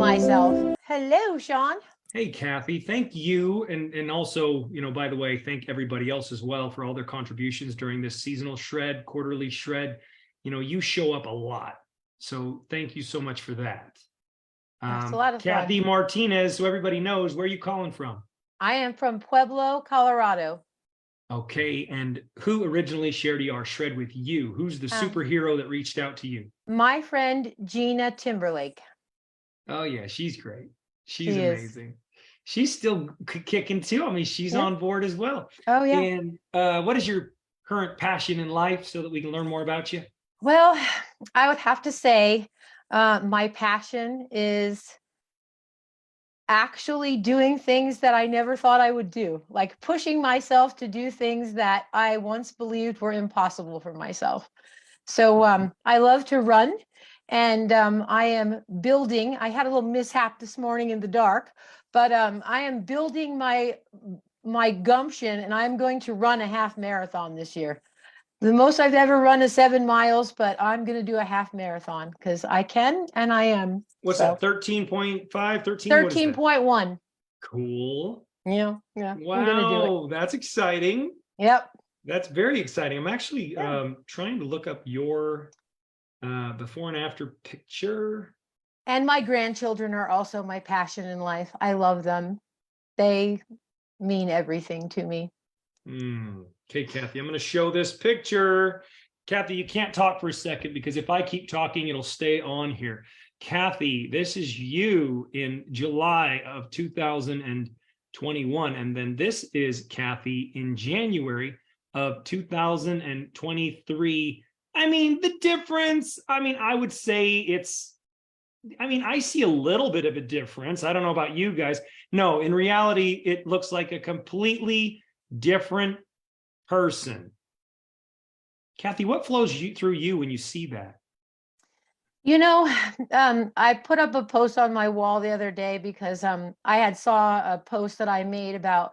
myself. Hello, Sean. Hey, Kathy, thank you. And also, by the way, thank everybody else as well for all their contributions during this seasonal shred, quarterly shred. You show up a lot. So thank you so much for that. That's a lot of Kathy fun. Martinez, so everybody knows, where are you calling from? I am from Pueblo, Colorado. Okay, and who originally shared our shred with you? Who's the superhero that reached out to you? My friend Gina Timberlake. Oh yeah, she's great. She's She amazing. She's still kicking too. I mean, she's on board as well. Oh yeah. And what is your current passion in life so that we can learn more about you? Well, I would have to say my passion is actually doing things that I never thought I would do, like pushing myself to do things that I once believed were impossible for myself. So I love to run, and I am building. I had a little mishap this morning in the dark, but I am building my gumption, and I'm going to run a half marathon this year. The most I've ever run is 7 miles, but I'm going to do a half marathon because I can and I am. What's that? 13.5, 13? 13.1. Cool. Yeah. Wow, I'm going to do it. That's exciting. Yep. That's very exciting. I'm actually trying to look up your before and after picture. And my grandchildren are also my passion in life. I love them. They mean everything to me. Okay, Kathy, I'm going to show this picture. Kathy, you can't talk for a second because if I keep talking, it'll stay on here. Kathy, this is you in July of 2021. And then this is Kathy in January of 2023. I mean, the difference, I would say I see a little bit of a difference. I don't know about you guys. No, in reality, it looks like a completely different person. Kathy, what flows through you when you see that? I put up a post on my wall the other day because I had saw a post that I made about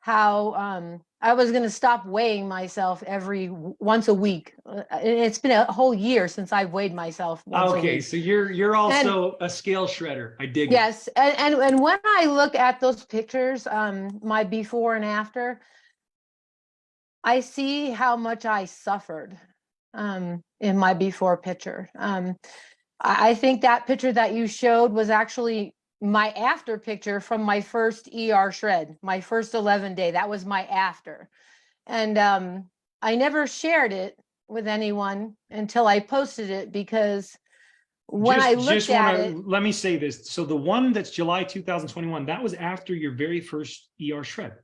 how I was going to stop weighing myself once a week. It's been a whole year since I've weighed myself once a week. Okay, so you're also a scale shredder. I dig it. Yes, and when I look at those pictures, my before and after, I see how much I suffered in my before picture. I think that picture that you showed was actually my after picture from my first ER shred, my first 11-day. That was my after. And I never shared it with anyone until I posted it because when I looked at it. Let me say this. So the one that's July 2021, that was after your very first ER shred.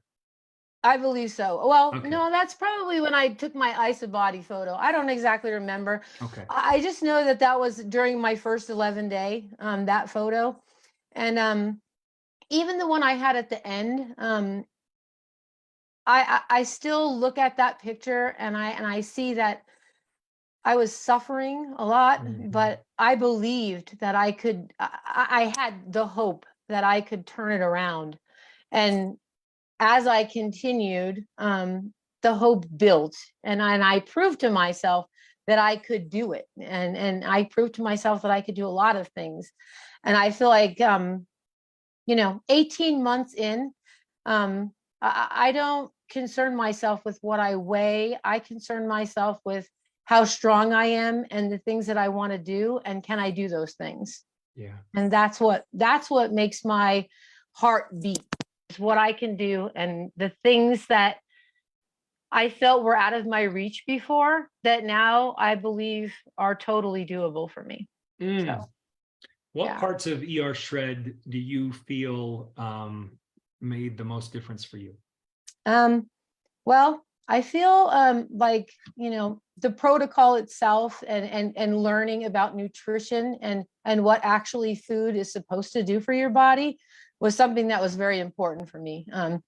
I believe so. Well, okay. No, that's probably when I took my ISA-body photo. I don't exactly remember. Okay. I just know that was during my first 11-day, that photo. And even the one I had at the end, I still look at that picture and I see that I was suffering a lot, but I believed that I could, I had the hope that I could turn it around. And as I continued, the hope built, and I proved to myself that I could do it, and I proved to myself that I could do a lot of things. And I feel like 18 months in, I don't concern myself with what I weigh. I concern myself with how strong I am and the things that I want to do, and can I do those things? Yeah. And that's what makes my heart beat. What I can do, and the things that I felt were out of my reach before, that now I believe are totally doable for me. So, what parts of ER shred do you feel made the most difference for you? Well, I feel like, the protocol itself and learning about nutrition and what actually food is supposed to do for your body was something that was very important for me. I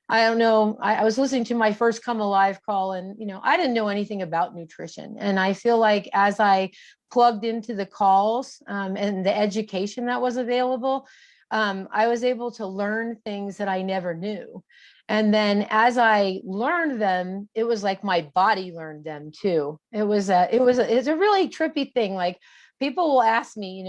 don't know, I was listening to my first Come Alive call, and, I didn't know anything about nutrition. And I feel like as I plugged into the calls and the education that was available, I was able to learn things that I never knew. And then as I learned them, it was like my body learned them too. It's a really trippy thing. Like, people will ask me,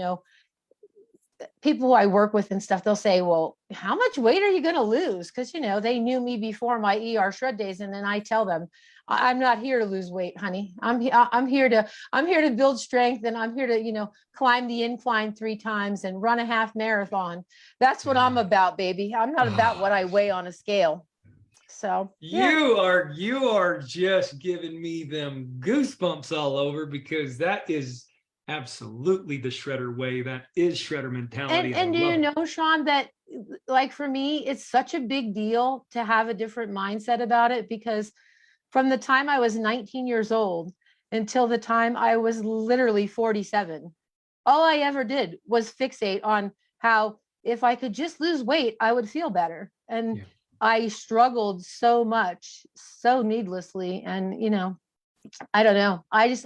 people who I work with and stuff, they'll say, well, how much weight are you going to lose? Because, you know, they knew me before my ER shred days. And then I tell them, I'm not here to lose weight, honey. I'm here to build strength, and I'm here to, you know, climb the incline 3 times and run a half marathon. That's what I'm about, baby. I'm not about what I weigh on a scale. So yeah. You are just giving me them goosebumps all over, because that is absolutely the shredder way. That is shredder mentality. And do you know, Sean, that like for me, it's such a big deal to have a different mindset about it, because from the time I was 19 years old until the time I was literally 47, all I ever did was fixate on how if I could just lose weight, I would feel better. And Yeah. I struggled so much, so needlessly. And, you know, I don't know. I don't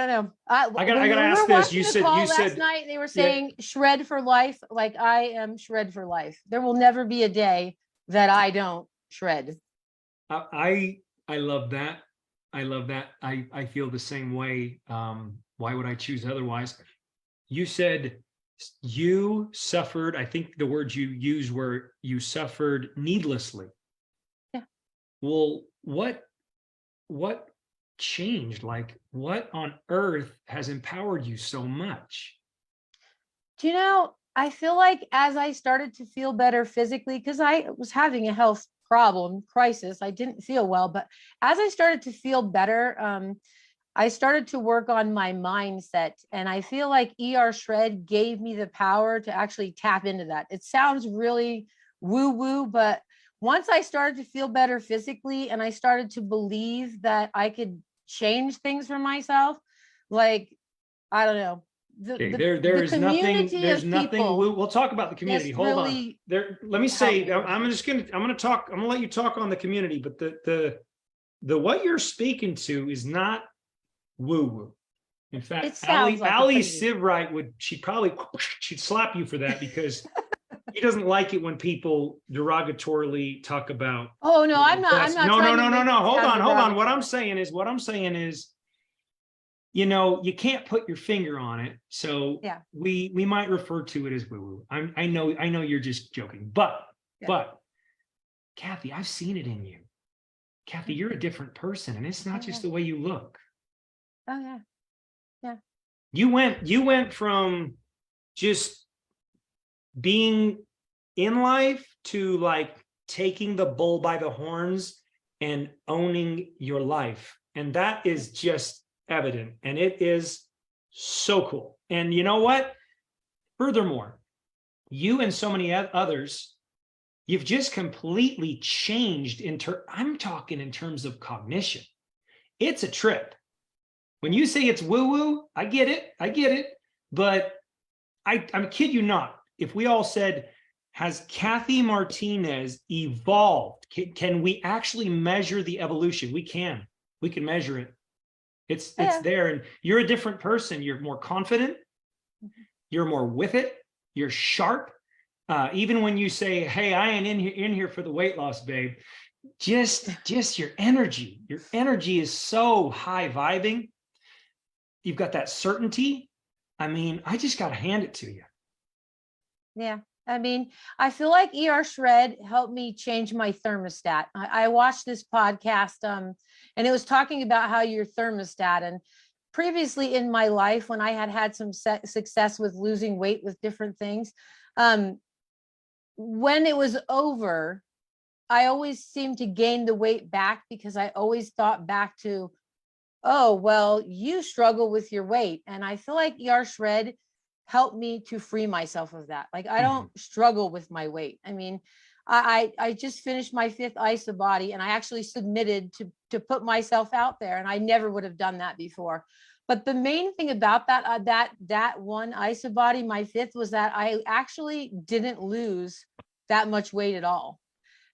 know. I gotta When we ask were this. You watching the call last said night, they were yeah. saying shred for life. Like, I am shred for life. There will never be a day that I don't shred. I love that. I love that. I feel the same way. Why would I choose otherwise? You said you suffered, I think the words you used were you suffered needlessly. Yeah. Well, what changed? Like, what on earth has empowered you so much? Do you know, I feel like as I started to feel better physically, because I was having a health problem, crisis, I didn't feel well, but as I started to feel better, I started to work on my mindset. And I feel like ER Shred gave me the power to actually tap into that. It sounds really woo woo, but once I started to feel better physically and I started to believe that I could change things for myself, like, I don't know, Okay, the there's community of nothing. people We'll talk about the community. just Hold on. really There, let me helped say, me. I'm gonna let you talk on the community, but the what you're speaking to is not woo woo. In It fact, sounds like it Ali could be. Sivright she'd slap you for that, because he doesn't like it when people derogatorily talk about. Oh no, I'm not No, no, trying to no, no, make no. it Hold sound on, hold on. derogatory. What I'm saying is, you know, you can't put your finger on it, so Yeah. we might refer to it as woo woo. I know you're just joking, Yeah. but Kathy, I've seen it in you. Kathy, you're a different person, and it's not Oh yeah. just the way you look. Oh yeah. Yeah. You went from just being in life to like taking the bull by the horns and owning your life, and that is just evident, and it is so cool. And you know what? Furthermore, you and so many others, you've just completely changed I'm talking in terms of cognition. It's a trip. When you say it's woo woo, I get it. But I'm kid you not. If we all said, has Kathy Martinez evolved? Can we actually measure the evolution? We can measure it. It's Yeah. there, and you're a different person. You're more confident. You're more with it. You're sharp. Even when you say, "Hey, I ain't in here for the weight loss, babe," just your energy. Your energy is so high vibing. You've got that certainty. I mean, I just got to hand it to you. Yeah. I mean, I feel like ER Shred helped me change my thermostat. I watched this podcast, and it was talking about how your thermostat, and previously in my life, when I had some success with losing weight with different things, um, when it was over, I always seemed to gain the weight back because I always thought back to, oh, well, you struggle with your weight. And I feel like ER Shred helped me to free myself of that. Like, I don't struggle with my weight. I mean, I just finished my 5th ISOBODY, and I actually submitted to put myself out there, and I never would have done that before. But the main thing about that one ISOBODY, my 5th, was that I actually didn't lose that much weight at all.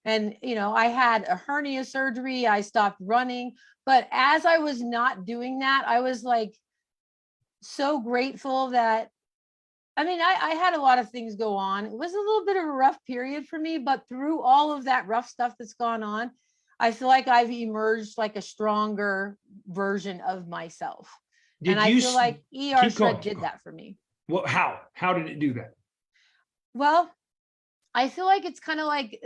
And, you know, I had a hernia surgery, I stopped running, but as I was not doing that, I was like so grateful that, I mean, I had a lot of things go on. It was a little bit of a rough period for me, but through all of that rough stuff that's gone on, I feel like I've emerged like a stronger version of myself. And Did I you feel like ER keep going? Shred did that for me. What, how did it do that? Well, I feel like it's kind of like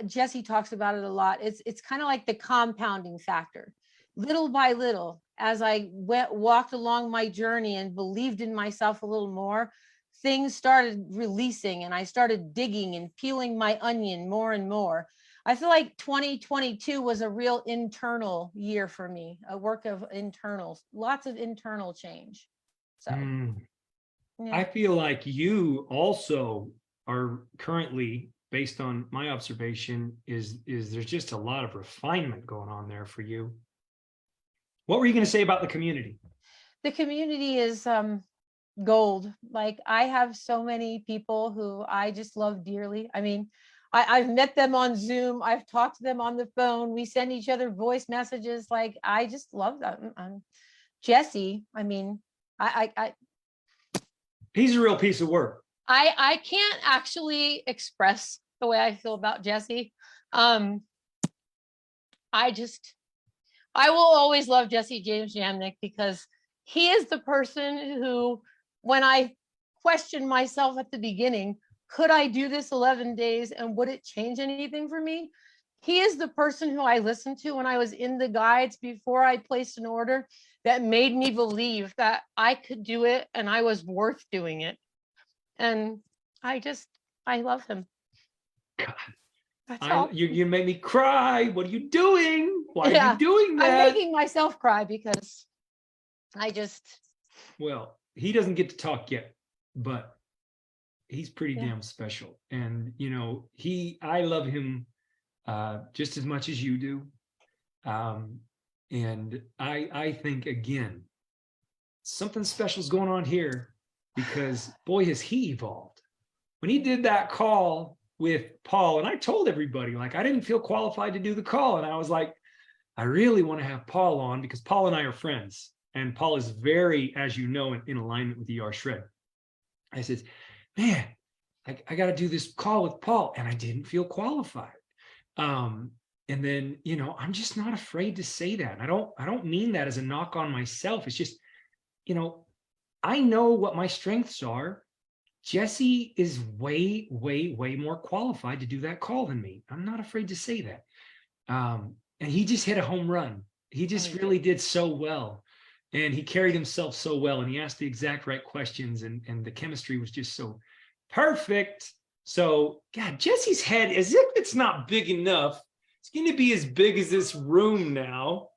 Jesse talks about it a lot. It's kind of like the compounding factor. Little by little, as I walked along my journey and believed in myself a little more, things started releasing and I started digging and peeling my onion more and more. I feel like 2022 was a real internal year for me, a work of internals, lots of internal change. So, I yeah. feel like you also are currently, based on my observation, is there's just a lot of refinement going on there for you. What were you going to say about the community? The community is gold. Like I have so many people who I just love dearly. I mean, I've met them on Zoom. I've talked to them on the phone. We send each other voice messages. Like I just love them. Jesse, I mean, I He's a real piece of work. I can't actually express the way I feel about Jesse. Um, I will always love Jesse James Jamnick because he is the person who, when I questioned myself at the beginning, could I do this 11 days and would it change anything for me? He is the person who I listened to when I was in the guides before I placed an order that made me believe that I could do it and I was worth doing it. And I love him. God, That's all. you made me cry. What are you doing? Why are Yeah, you doing I'm that? making myself cry because I just, Well, he doesn't get to talk yet, but he's pretty yeah. damn special. And I love him just as much as you do. And I think, again, something special is going on here, because boy, has he evolved. When he did that call with Paul, and I told everybody, like, I didn't feel qualified to do the call. And I was like, I really want to have Paul on because Paul and I are friends. And Paul is very, as you know, in alignment with ER Shred. I said, man, I got to do this call with Paul. And I didn't feel qualified. And then, I'm just not afraid to say that. I don't mean that as a knock on myself. It's just, I know what my strengths are. Jesse is way, way, way more qualified to do that call than me. I'm not afraid to say that. And he just hit a home run. He just really did so well. And he carried himself so well. And he asked the exact right questions. And the chemistry was just so perfect. So, God, Jesse's head, as if it's not big enough, it's going to be as big as this room now.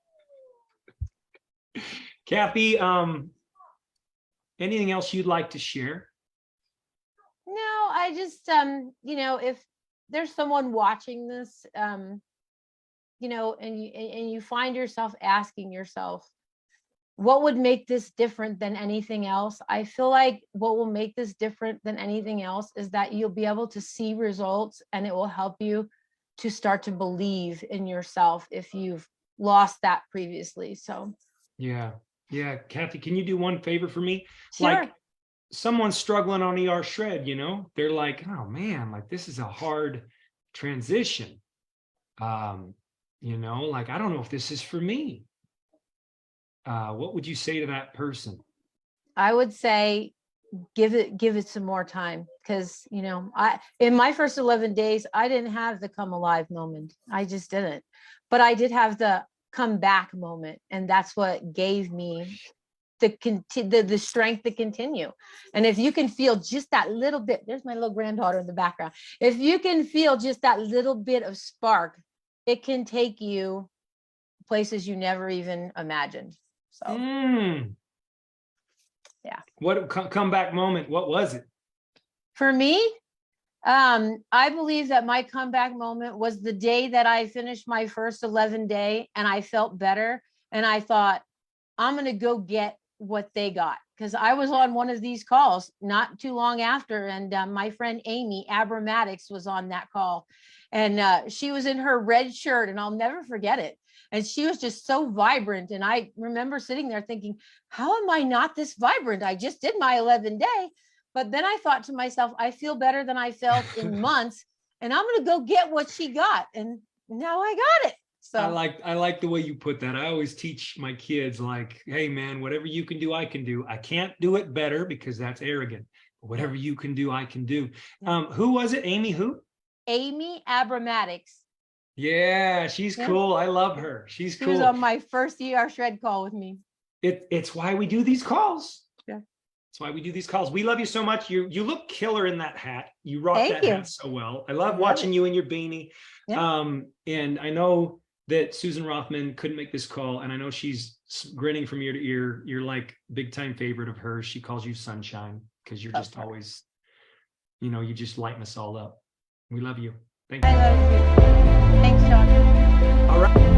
Kathy, anything else you'd like to share? No, I just, if there's someone watching this, and you find yourself asking yourself, what would make this different than anything else? I feel like what will make this different than anything else is that you'll be able to see results and it will help you to start to believe in yourself if you've lost that previously. So, yeah. Kathy, can you do one favor for me? sure. Like, someone's struggling on ER Shred, they're like, oh man, like this is a hard transition. Like, I don't know if this is for me. What would you say to that person? I would say give it some more time, because in my first 11 days I didn't have the come alive moment. I just didn't. But I did have the come back moment, and that's what gave me the strength to continue. And if you can feel just that little bit, there's my little granddaughter in the background. If you can feel just that little bit of spark, it can take you places you never even imagined. So yeah. What comeback moment? What was it? For me, I believe that my comeback moment was the day that I finished my first 11 day and I felt better. And I thought, I'm going to go get what they got. Because I was on one of these calls not too long after. And my friend Amy Abramatics was on that call. And she was in her red shirt, and I'll never forget it. And she was just so vibrant. And I remember sitting there thinking, how am I not this vibrant? I just did my 11 day. But then I thought to myself, I feel better than I felt in months, and I'm going to go get what she got. And now I got it. So I like the way you put that. I always teach my kids like, hey man, whatever you can do, I can do. I can't do it better because that's arrogant. But whatever you can do, I can do. Who was it? Amy who? Amy Abramatics. Yeah, she's cool. I love her. She's She was cool. on my first ER shred call with me. It's why we do these calls. Yeah. That's why we do these calls. We love you so much. You look killer in that hat. You rock Thank that you. hat so well. I love watching you in your beanie. Yeah. And I know that Susan Rothman couldn't make this call, and I know she's grinning from ear to ear. You're like big time favorite of hers. She calls you sunshine because you're just always, you just lighten us all up. We love you. Thank you. I love you. Thanks, Sean. All right.